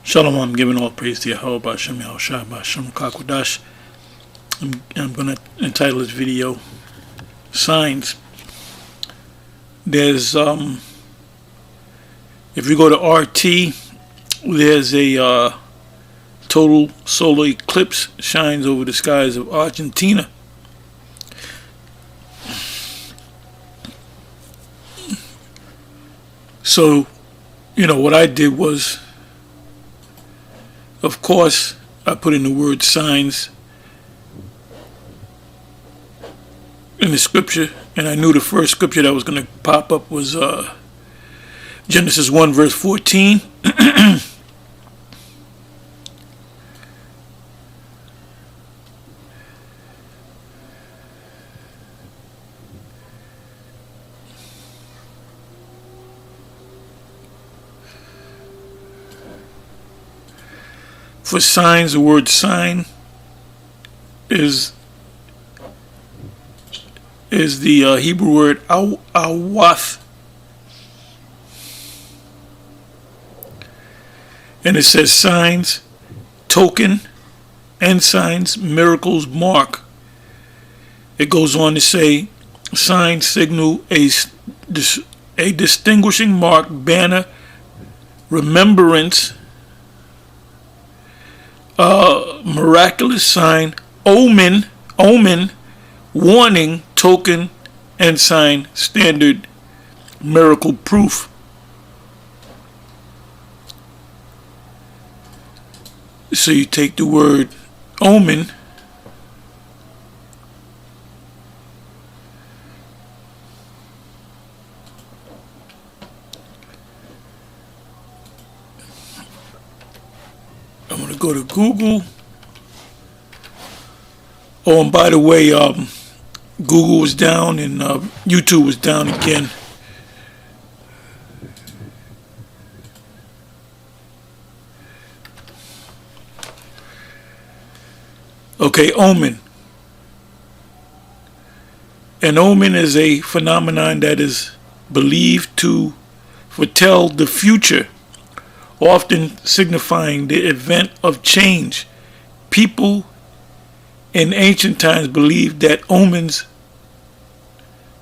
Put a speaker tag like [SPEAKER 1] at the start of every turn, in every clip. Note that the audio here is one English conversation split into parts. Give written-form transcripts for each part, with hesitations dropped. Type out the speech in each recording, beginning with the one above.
[SPEAKER 1] Shalom, I'm giving all praise to Yahweh B'Shem Yahushua B'Shem Kakwadash. I'm going to entitle this video Signs. There's, if you go to RT, there's a total solar eclipse shines over the skies of Argentina. So, what I did was, of course, I put in the word signs in the scripture, and I knew the first scripture that was going to pop up was Genesis 1 verse 14. For signs, the word sign is the Hebrew word awath, and it says signs, token, ensigns, miracles, mark. It goes on to say signs signal a distinguishing mark, banner, remembrance, miraculous sign, omen, warning, token, ensign, standard, miracle, proof. So you take the word omen, I'm going to go to Google. Oh, and by the way, Google was down and YouTube was down again. Okay, omen. An omen is a phenomenon that is believed to foretell the future, often signifying the event of change. People in ancient times believed that omens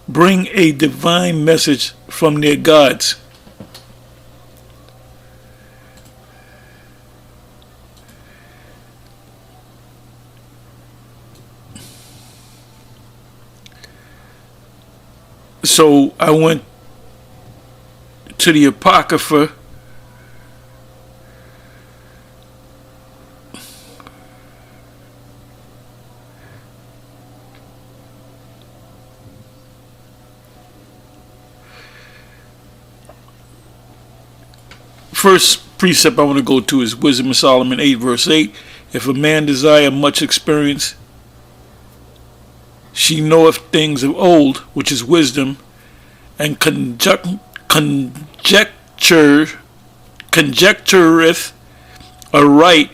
[SPEAKER 1] bring a divine message from their gods. So I went to the Apocrypha, first precept I want to go to is Wisdom of Solomon 8 verse 8. If a man desire much experience, she knoweth things of old, which is wisdom, and conjectureth aright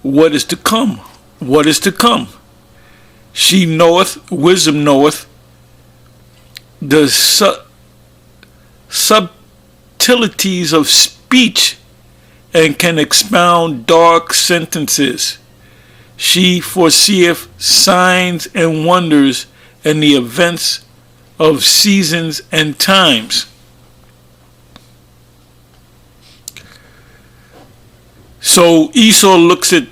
[SPEAKER 1] what is to come. What is to come? She knoweth, wisdom knoweth, the subtleties of speech, and can expound dark sentences. She foreseeth signs and wonders and the events of seasons and times. So Esau looks at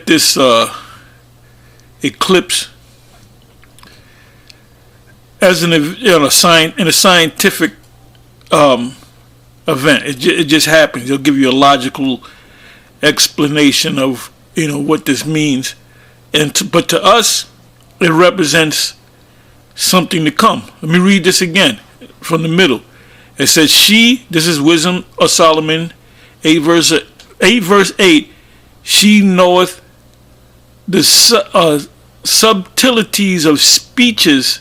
[SPEAKER 1] this eclipse as in a scientific event. It just happens. They'll give you a logical explanation of what this means, but to us it represents something to come. Let me read this again from the middle. It says, this is Wisdom of Solomon 8 verse 8, she knoweth the subtleties of speeches,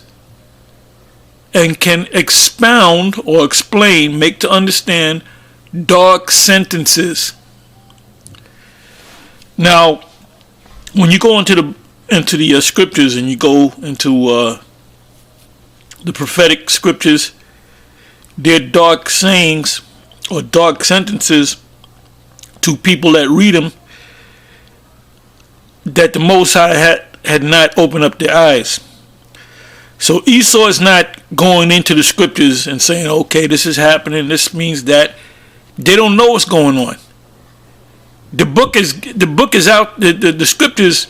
[SPEAKER 1] and can expound or explain, make to understand dark sentences. Now, when you go into the scriptures and you go into the prophetic scriptures, their dark sayings or dark sentences to people that read them that the Most High had not opened up their eyes. So Esau is not going into the scriptures and saying, okay, this is happening, this means that. They don't know what's going on. The book is out. The scriptures,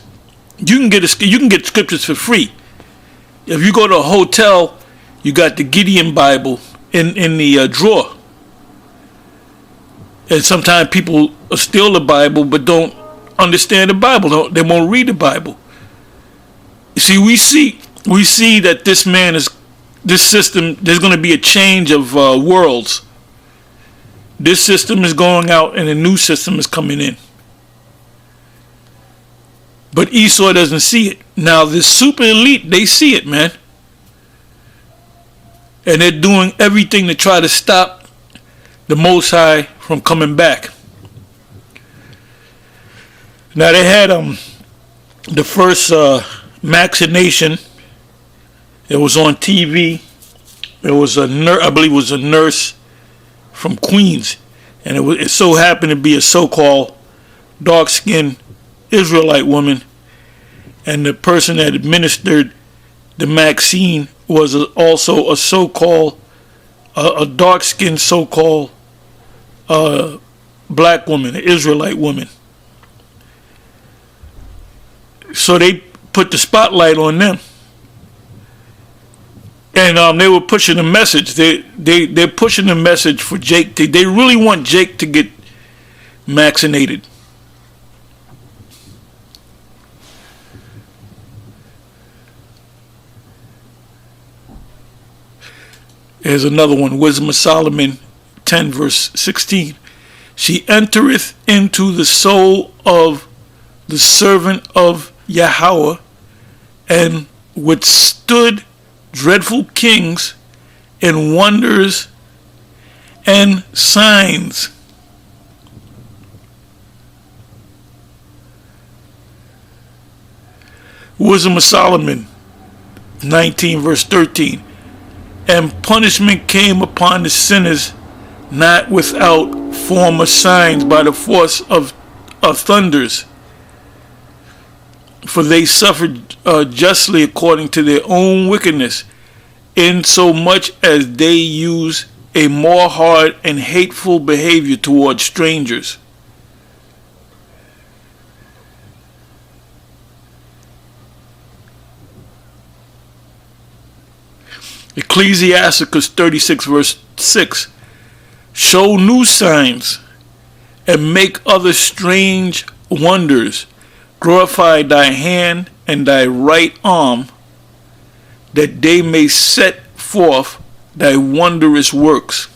[SPEAKER 1] you can get scriptures for free. If you go to a hotel, you got the Gideon Bible in the drawer. And sometimes people steal the Bible but don't understand the Bible. They won't read the Bible. You see, we see that this system, there's going to be a change of worlds. This system is going out and a new system is coming in. But Esau doesn't see it. Now, the super elite, they see it, man. And they're doing everything to try to stop the Most High from coming back. Now, they had the first vaccination. It was on TV. It was I believe it was a nurse from Queens, and it so happened to be a so-called dark-skinned Israelite woman, and the person that administered the vaccine was also a so-called a dark-skinned so-called black woman, an Israelite woman. So they put the spotlight on them. And they were pushing the message. They're pushing the message for Jake. They really want Jake to get vaccinated. Here's another one. Wisdom of Solomon 10 verse 16. She entereth into the soul of the servant of Yahweh, and withstood dreadful kings and wonders and signs. Wisdom of Solomon 19 verse 13. And punishment came upon the sinners, not without former signs, by the force of thunders. For they suffered justly according to their own wickedness, insomuch as they use a more hard and hateful behavior towards strangers. Ecclesiasticus 36 verse 6. Show new signs and make other strange wonders. Glorify thy hand and thy right arm, that they may set forth thy wondrous works.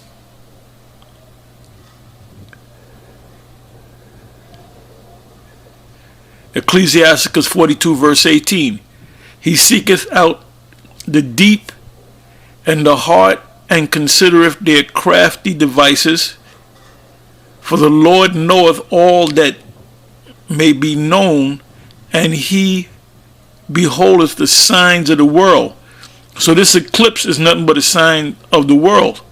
[SPEAKER 1] Ecclesiasticus 42 verse 18. He seeketh out the deep and the heart, and considereth their crafty devices. For the Lord knoweth all that may be known, and he beholdeth the signs of the world. So this eclipse is nothing but a sign of the world.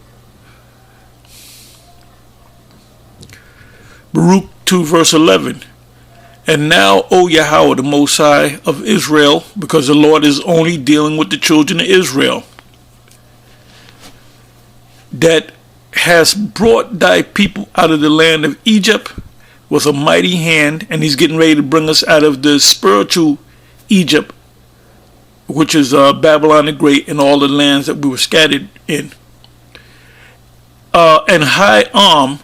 [SPEAKER 1] Baruch 2 verse 11. And now, O Yahweh, the Most High of Israel, because the Lord is only dealing with the children of Israel, that has brought thy people out of the land of Egypt with a mighty hand, and he's getting ready to bring us out of the spiritual Egypt, which is Babylon the Great, and all the lands that we were scattered in, and high arm,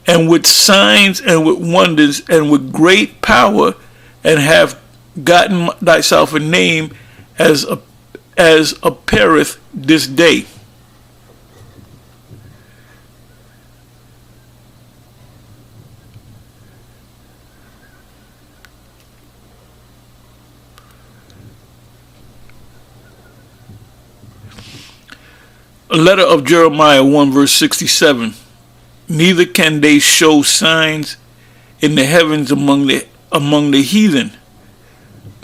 [SPEAKER 1] and with signs and with wonders and with great power, and have gotten thyself a name as appeareth this day. A letter of Jeremiah 1 verse 67. Neither can they show signs in the heavens among the heathen,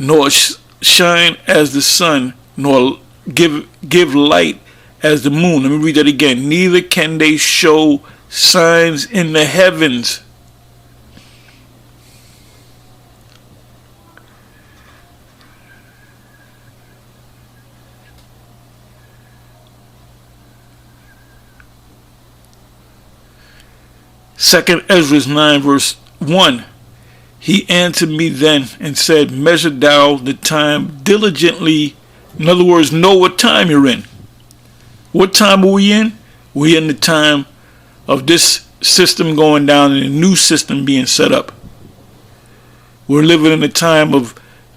[SPEAKER 1] nor shine as the sun, nor give light as the moon. Let me read that again. Neither can they show signs in the heavens 2nd Ezra 9 verse 1. He answered me then and said, measure thou the time diligently. In other words, know what time you're in. What time are we in? We're in the time of this system going down and a new system being set up. We're living in the time of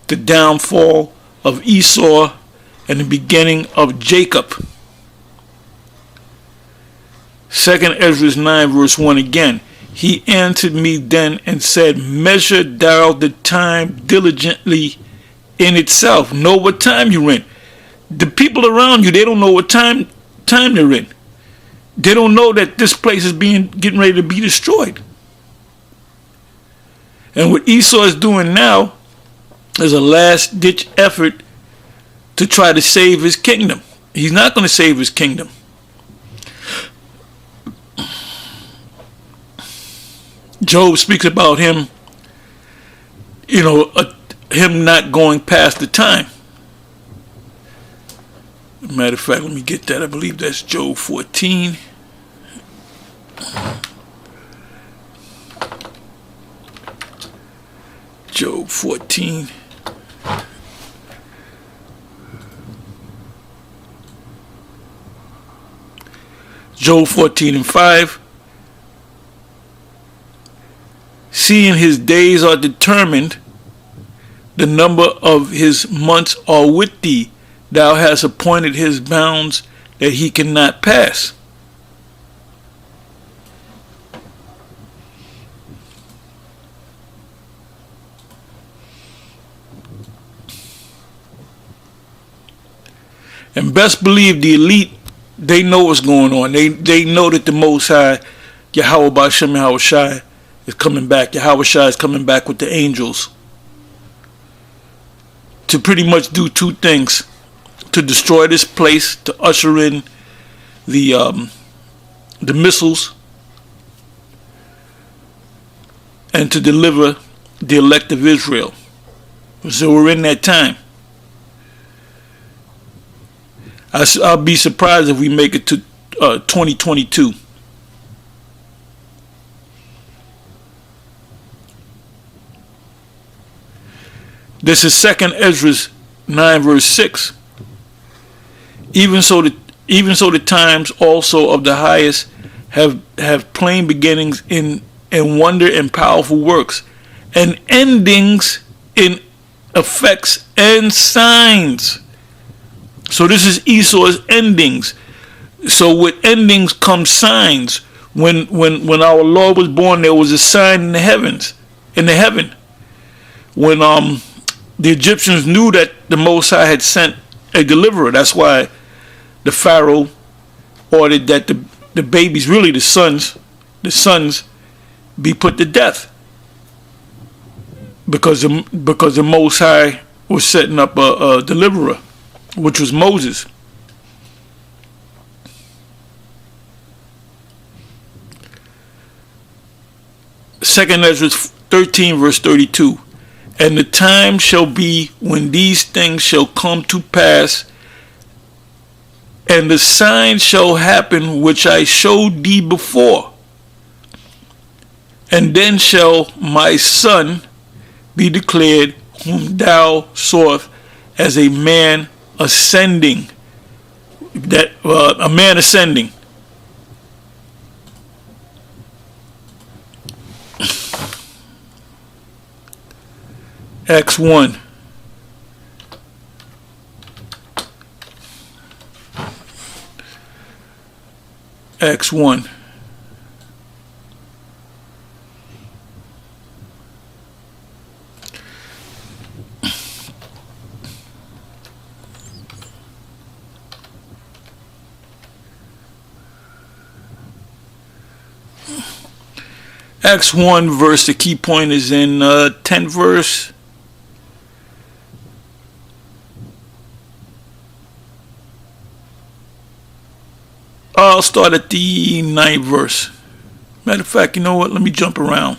[SPEAKER 1] the downfall of Esau and the beginning of Jacob. 2nd Ezra 9 verse 1 again. He answered me then and said, measure thou the time diligently in itself. Know what time you're in. The people around you, they don't know what time they're in. They don't know that this place is getting ready to be destroyed. And what Esau is doing now is a last ditch effort to try to save his kingdom. He's not going to save his kingdom. Job speaks about him, him not going past the time. Matter of fact, let me get that. I believe that's Job 14. Job 14. Job 14 and 5. Seeing his days are determined, the number of his months are with thee. Thou hast appointed his bounds that he cannot pass. And best believe the elite, they know what's going on. They know that the Most High, Yahweh Ba'ashem Yahweh Shai, is coming back. Yahweh Shai is coming back with the angels to pretty much do two things: to destroy this place, to usher in the missiles, and to deliver the elect of Israel. So we're in that time. I'll be surprised if we make it to 2022. This is 2nd Ezra 9 verse 6. Even so the times also of the highest have plain beginnings in wonder and powerful works, and endings in effects and signs. So this is Esau's endings. So with endings come signs. When our Lord was born, there was a sign in the heavens, in the heaven. When the Egyptians knew that the Most High had sent a deliverer. That's why the Pharaoh ordered that the babies, really the sons, be put to death, because the Most High was setting up a deliverer, which was Moses. Second Ezra 13 verse 32. And the time shall be when these things shall come to pass, and the sign shall happen which I showed thee before. And then shall my son be declared, whom thou sawest as a man ascending. A man ascending. Acts 1. Acts 1. Acts 1 verse, the key point is in 10th verse. I'll start at the 9th verse. Matter of fact, you know what? Let me jump around.